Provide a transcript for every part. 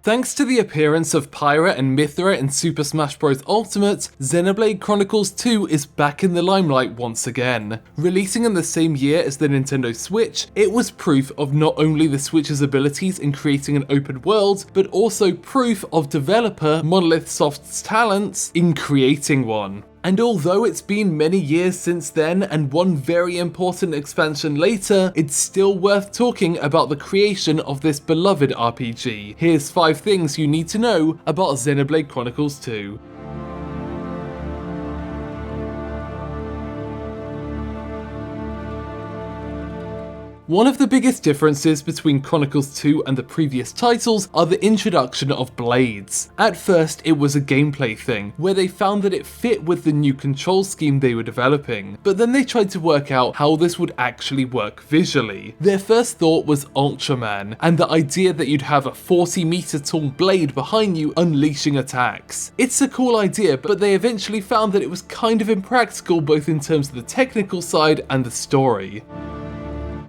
Thanks to the appearance of Pyra and Mythra in Super Smash Bros. Ultimate, Xenoblade Chronicles 2 is back in the limelight once again. Releasing in the same year as the Nintendo Switch, it was proof of not only the Switch's abilities in creating an open world, but also proof of developer Monolith Soft's talents in creating one. And although it's been many years since then and one very important expansion later, it's still worth talking about the creation of this beloved RPG. Here's 5 things you need to know about Xenoblade Chronicles 2. One of the biggest differences between Chronicles 2 and the previous titles are the introduction of blades. At first it was a gameplay thing, where they found that it fit with the new control scheme they were developing, but then they tried to work out how this would actually work visually. Their first thought was Ultraman, and the idea that you'd have a 40-meter tall blade behind you unleashing attacks. It's a cool idea, but they eventually found that it was kind of impractical both in terms of the technical side and the story.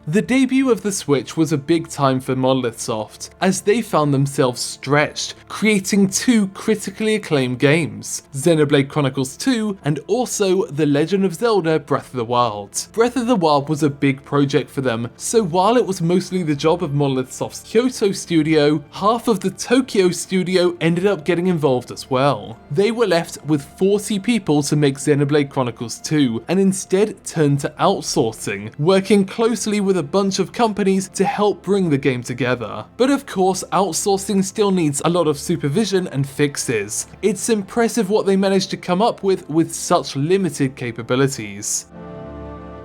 The debut of the Switch was a big time for Monolith Soft, as they found themselves stretched, creating 2 critically acclaimed games, Xenoblade Chronicles 2 and also The Legend of Zelda Breath of the Wild. Breath of the Wild was a big project for them, so while it was mostly the job of Monolith Soft's Kyoto studio, half of the Tokyo studio ended up getting involved as well. They were left with 40 people to make Xenoblade Chronicles 2, and instead turned to outsourcing, working closely with a bunch of companies to help bring the game together. But of course, outsourcing still needs a lot of supervision and fixes. It's impressive what they managed to come up with such limited capabilities.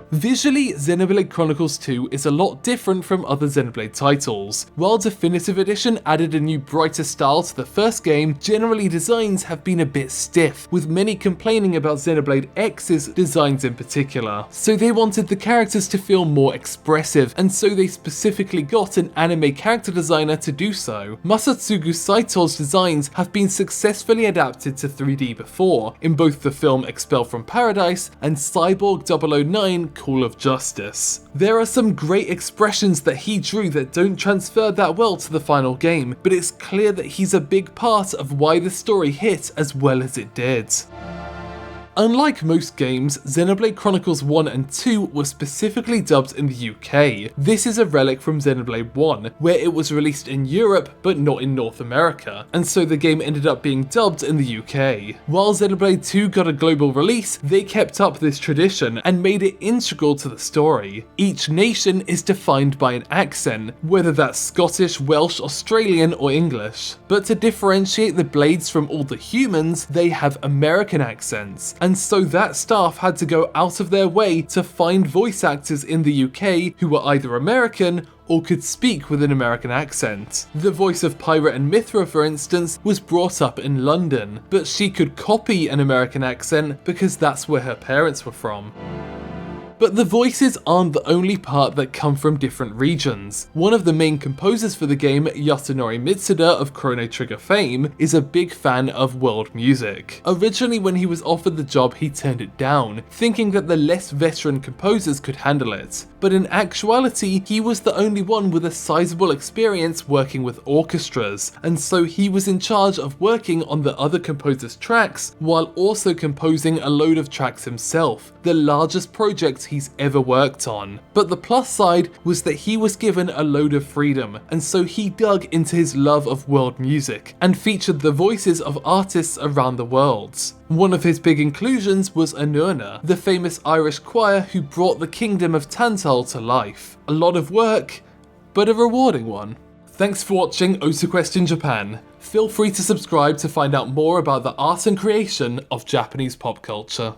Visually, Xenoblade Chronicles 2 is a lot different from other Xenoblade titles. While Definitive Edition added a new brighter style to the first game, generally designs have been a bit stiff, with many complaining about Xenoblade X's designs in particular. So they wanted the characters to feel more expressive, and so they specifically got an anime character designer to do so. Masatsugu Saito's designs have been successfully adapted to 3D before, in both the film Expelled from Paradise and Cyborg 009 Call of Justice. There are some great expressions that he drew that don't transfer that well to the final game, but it's clear that he's a big part of why the story hit as well as it did. Unlike most games, Xenoblade Chronicles 1 and 2 were specifically dubbed in the UK. This is a relic from Xenoblade 1, where it was released in Europe but not in North America, and so the game ended up being dubbed in the UK. While Xenoblade 2 got a global release, they kept up this tradition and made it integral to the story. Each nation is defined by an accent, whether that's Scottish, Welsh, Australian or English. But to differentiate the blades from all the humans, they have American accents, and so that staff had to go out of their way to find voice actors in the UK who were either American or could speak with an American accent. The voice of Pyra and Mythra, for instance, was brought up in London, but she could copy an American accent because that's where her parents were from. But the voices aren't the only part that come from different regions. One of the main composers for the game, Yasunori Mitsuda of Chrono Trigger fame, is a big fan of world music. Originally when he was offered the job he turned it down, thinking that the less veteran composers could handle it. But in actuality, he was the only one with a sizable experience working with orchestras, and so he was in charge of working on the other composers' tracks, while also composing a load of tracks himself, the largest project he's ever worked on. But the plus side was that he was given a load of freedom, and so he dug into his love of world music, and featured the voices of artists around the world. One of his big inclusions was Anurna, the famous Irish choir who brought the kingdom of Tantal to life. A lot of work, but a rewarding one. Thanks for watching OTAQUEST in Japan. Feel free to subscribe to find out more about the art and creation of Japanese pop culture.